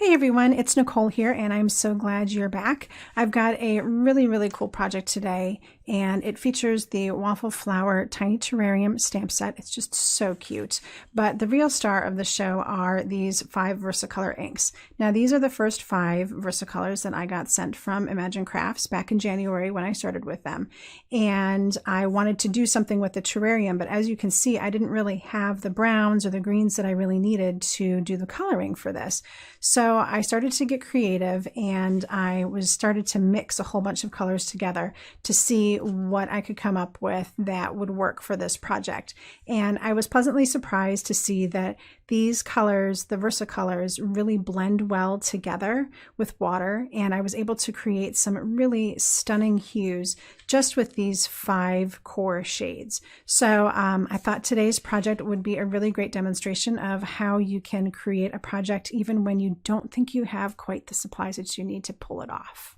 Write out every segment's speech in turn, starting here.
Hey everyone, it's Nicole here, and I'm so glad you're back. I've got a really cool project today, and it features the Waffle Flower Tiny Terrarium stamp set. It's just so cute. But the real star of the show are these 5 VersaColor inks. Now, these are the first 5 VersaColors that I got sent from Imagine Crafts back in January when I started with them. And I wanted to do something with the terrarium, but as you can see, I didn't really have the browns or the greens that I really needed to do the coloring for this. So I started to get creative, and I started to mix a whole bunch of colors together to see what I could come up with that would work for this project. And I was pleasantly surprised to see that these colors, the VersaColors, really blend well together with water, and I was able to create some really stunning hues just with these 5 core shades. So I thought today's project would be a really great demonstration of how you can create a project even when you don't think you have quite the supplies that you need to pull it off.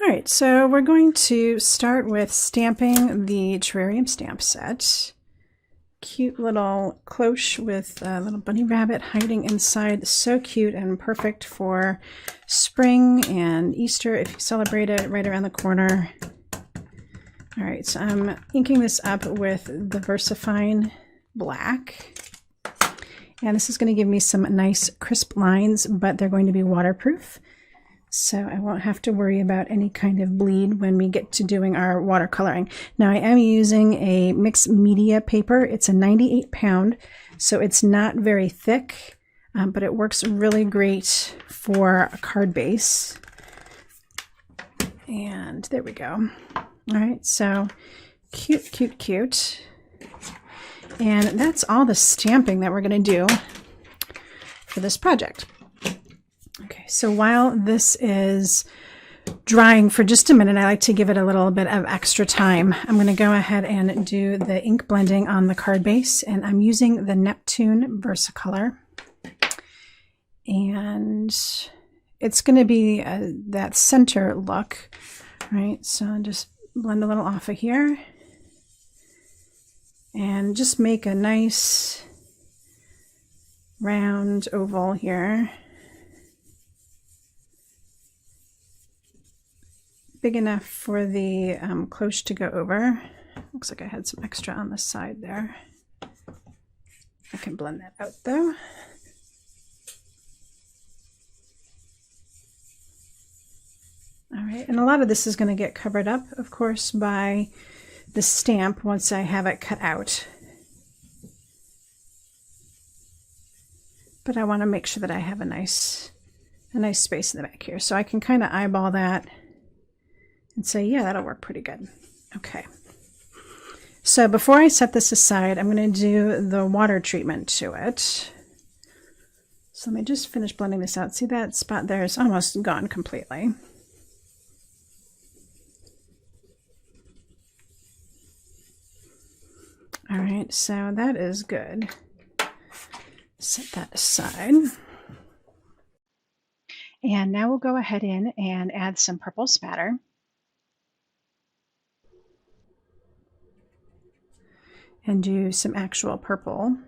All right, so we're going to start with stamping the terrarium stamp set. Cute little cloche with a little bunny rabbit hiding inside. So cute and perfect for spring and Easter if you celebrate it, right around the corner. All right, so I'm inking this up with the VersaFine Black. And this is going to give me some nice crisp lines, but they're going to be waterproof. So I won't have to worry about any kind of bleed when we get to doing our watercoloring. Now I am using a mixed media paper. It's a 98 pound, so it's not very thick, but it works really great for a card base. And there we go. All right, so cute. And that's all the stamping that we're going to do for this project. Okay, so while this is drying for just a minute, I like to give it a little bit of extra time. I'm going to go ahead and do the ink blending on the card base, and I'm using the Neptune VersaColor. And it's going to be that center look, right? So I'll just blend a little off of here and just make a nice round oval here. Big enough for the cloche to go over. Looks like I had some extra on the side there. I can blend that out though. All right, and a lot of this is going to get covered up, of course, by the stamp once I have it cut out. But I want to make sure that I have a nice space in the back here, so I can kind of eyeball that and say, yeah, that'll work pretty good. Okay. So before I set this aside, I'm going to do the water treatment to it. So let me just finish blending this out. See that spot there is almost gone completely. All right, so that is good. Set that aside. And now we'll go ahead in and add some purple spatter. And do some actual purple.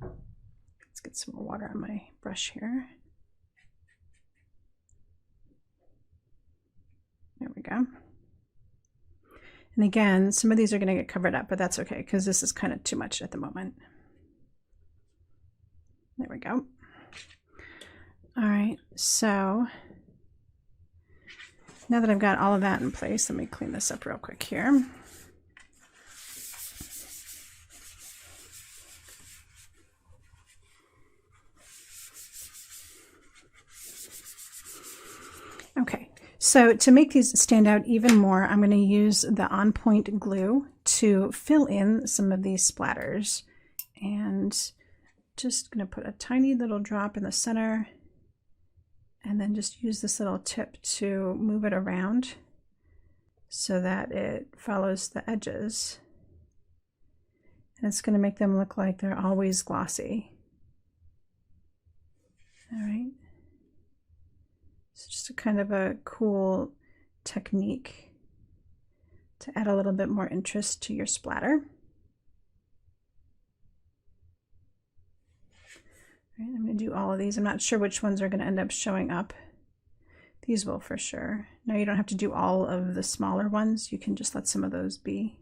Let's get some more water on my brush here. There we go. And again, some of these are going to get covered up, but that's okay because this is kind of too much at the moment. There we go. All right, so now that I've got all of that in place, let me clean this up real quick here. Okay, so to make these stand out even more, I'm going to use the On Point glue to fill in some of these splatters. And just going to put a tiny little drop in the center and then just use this little tip to move it around so that it follows the edges. And it's going to make them look like they're always glossy. All right. It's just a kind of a cool technique to add a little bit more interest to your splatter. All right, I'm going to do all of these. I'm not sure which ones are going to end up showing up. These will for sure. Now you don't have to do all of the smaller ones. You can just let some of those be.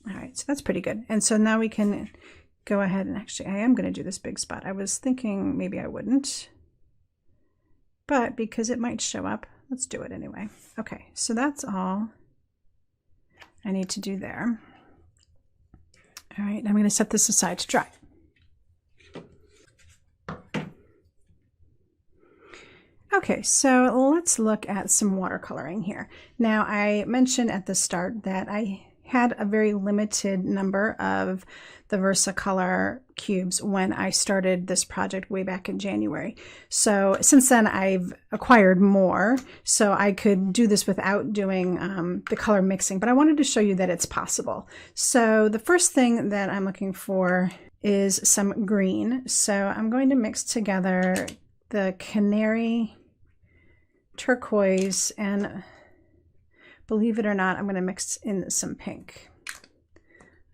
All right, so that's pretty good. And so now we can go ahead and actually, I am going to do this big spot. I was thinking maybe I wouldn't, but because it might show up, let's do it anyway. Okay, so that's all I need to do there. All right, I'm going to set this aside to dry. Okay, so let's look at some watercoloring here. Now, I mentioned at the start that I had a very limited number of the VersaColor cubes when I started this project way back in January. So since then I've acquired more, so I could do this without doing the color mixing, but I wanted to show you that it's possible. So the first thing that I'm looking for is some green. So I'm going to mix together the canary, turquoise, and believe it or not, I'm going to mix in some pink.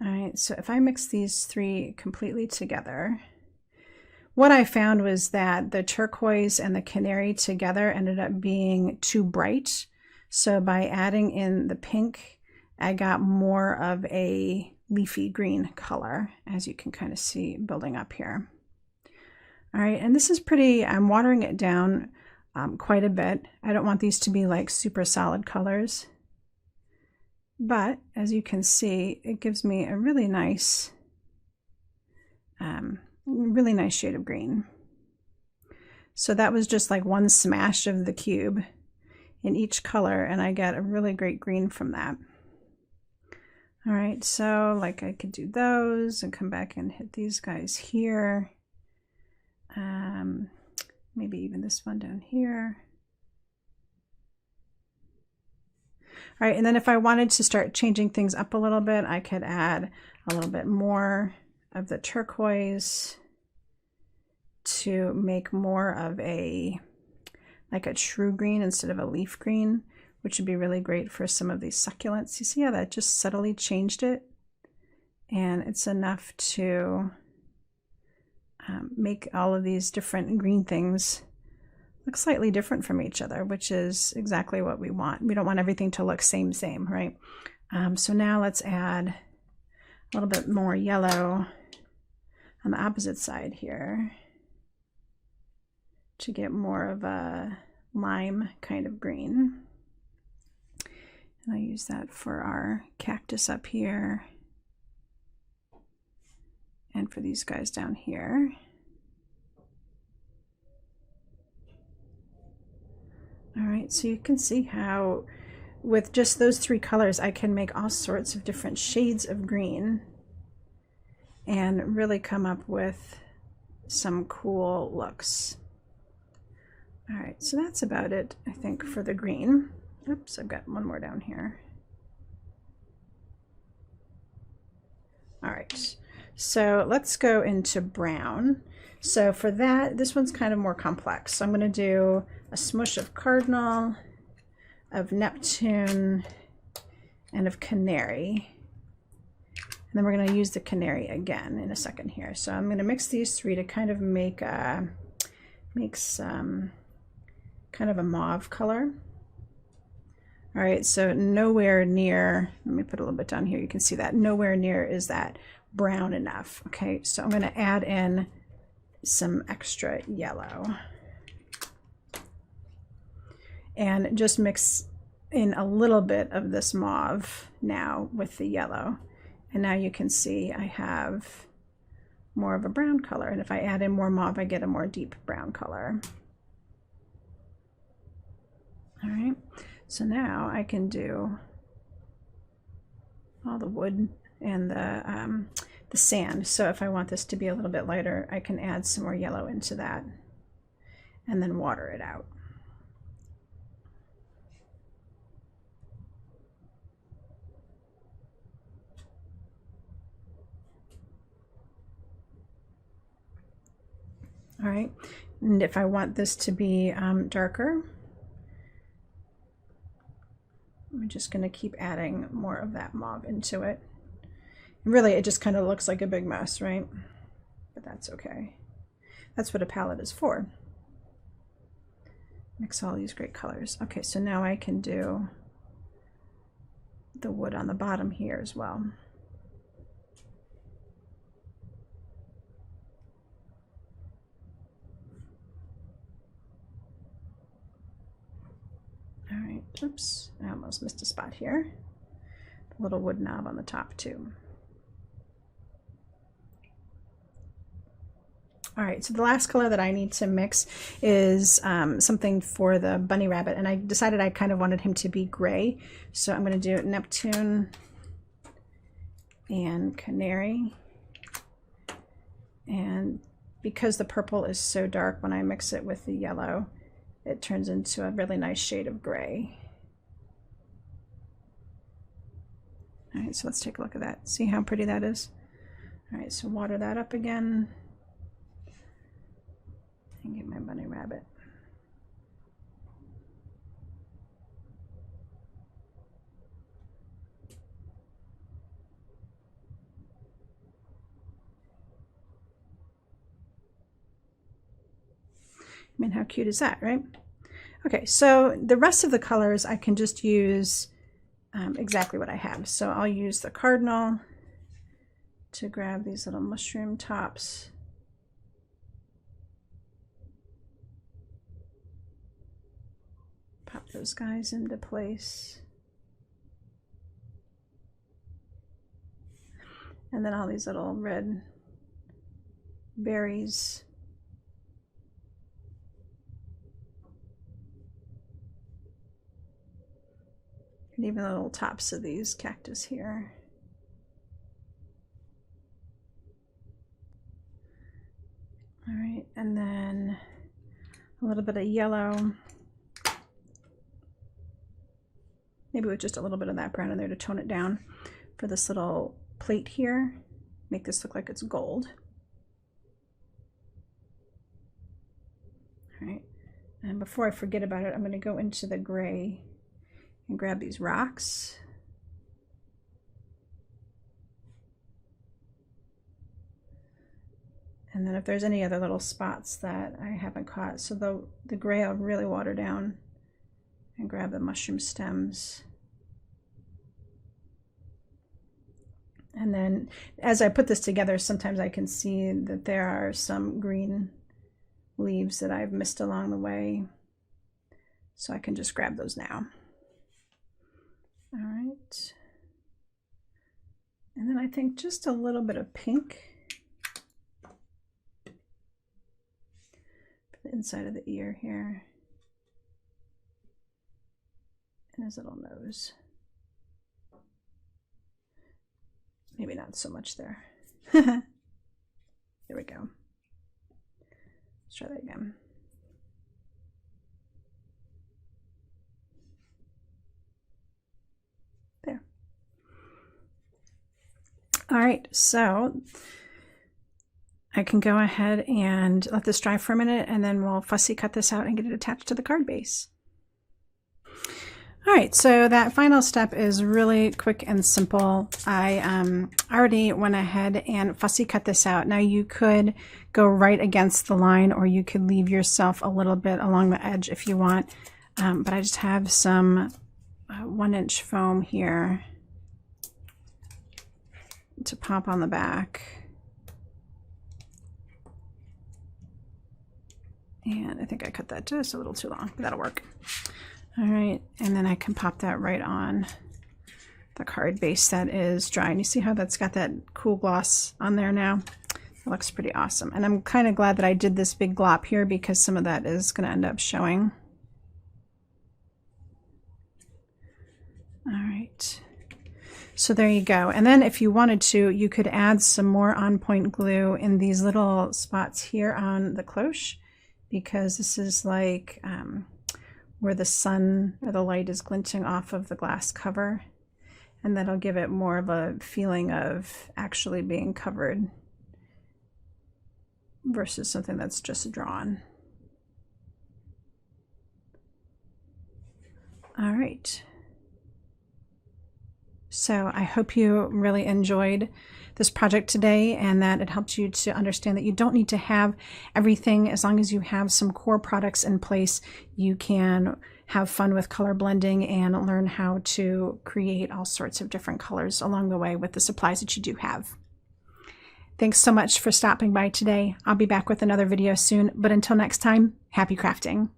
All right, so if I mix these three completely together, what I found was that the turquoise and the canary together ended up being too bright. So by adding in the pink, I got more of a leafy green color, as you can kind of see building up here. All right, and this is pretty, I'm watering it down quite a bit. I don't want these to be like super solid colors. But as you can see, it gives me a really nice shade of green. So that was just like one smash of the cube in each color, and I get a really great green from that. All right, so like I could do those and come back and hit these guys here. Maybe even this one down here. All right, and then if I wanted to start changing things up a little bit, I could add a little bit more of the turquoise to make more of like a true green instead of a leaf green, which would be really great for some of these succulents. You see how that just subtly changed it? And it's enough to make all of these different green things look slightly different from each other, which is exactly what we want. We don't want everything to look same, right? So now let's add a little bit more yellow on the opposite side here to get more of a lime kind of green. And I use that for our cactus up here and for these guys down here. All right, so you can see how with just those three colors, I can make all sorts of different shades of green and really come up with some cool looks. All right, so that's about it, I think, for the green. Oops, I've got one more down here. All right, so let's go into brown. So for that, this one's kind of more complex. So I'm going to do a smush of cardinal, of Neptune, and of canary. And then we're going to use the canary again in a second here. So I'm going to mix these three to kind of make some kind of a mauve color. All right, so nowhere near, let me put a little bit down here, you can see that, nowhere near is that brown enough. Okay, so I'm going to add in some extra yellow and just mix in a little bit of this mauve now with the yellow. And now you can see I have more of a brown color. And if I add in more mauve, I get a more deep brown color. All right, so now I can do all the wood and the sand. So if I want this to be a little bit lighter, I can add some more yellow into that and then water it out. All right, and if I want this to be darker, I'm just going to keep adding more of that mauve into it. Really, it just kind of looks like a big mess, right? But that's okay. That's what a palette is for. Mix all these great colors. Okay, so now I can do the wood on the bottom here as well. All right, oops, I almost missed a spot here. A little wood knob on the top too. All right, so the last color that I need to mix is something for the bunny rabbit, and I decided I kind of wanted him to be gray, so I'm going to do Neptune and Canary. And because the purple is so dark, when I mix it with the yellow, it turns into a really nice shade of gray. All right, so let's take a look at that. See how pretty that is? All right, so water that up again. And get my bunny rabbit. I mean, how cute is that, right? Okay, so the rest of the colors I can just use exactly what I have. So I'll use the cardinal to grab these little mushroom tops. Pop those guys into place. And then all these little red berries. And even the little tops of these cactus here. All right, and then a little bit of yellow. Maybe with just a little bit of that brown in there to tone it down for this little plate here. Make this look like it's gold. All right, and before I forget about it, I'm going to go into the gray and grab these rocks. And then if there's any other little spots that I haven't caught, so the gray I'll really water down and grab the mushroom stems. And then as I put this together, sometimes I can see that there are some green leaves that I've missed along the way. So I can just grab those now. All right. And then I think just a little bit of pink for the inside of the ear here. And his little nose. Maybe not so much there. There we go. Let's try that again. There. All right, so I can go ahead and let this dry for a minute, and then we'll fussy cut this out and get it attached to the card base. All right, so that final step is really quick and simple. I already went ahead and fussy cut this out. Now you could go right against the line, or you could leave yourself a little bit along the edge if you want. But I just have some 1-inch foam here to pop on the back. And I think I cut that just a little too long, but that'll work. All right, and then I can pop that right on the card base that is dry. And you see how that's got that cool gloss on there now? It looks pretty awesome. And I'm kind of glad that I did this big glop here because some of that is going to end up showing. All right, so there you go. And then if you wanted to, you could add some more on-point glue in these little spots here on the cloche, because this is like where the sun or the light is glinting off of the glass cover, and that'll give it more of a feeling of actually being covered versus something that's just drawn. All right, So I hope you really enjoyed this project today and that it helped you to understand that you don't need to have everything. As long as you have some core products in place, you can have fun with color blending and learn how to create all sorts of different colors along the way with the supplies that you do have. Thanks so much for stopping by today. I'll be back with another video soon, but until next time, happy crafting.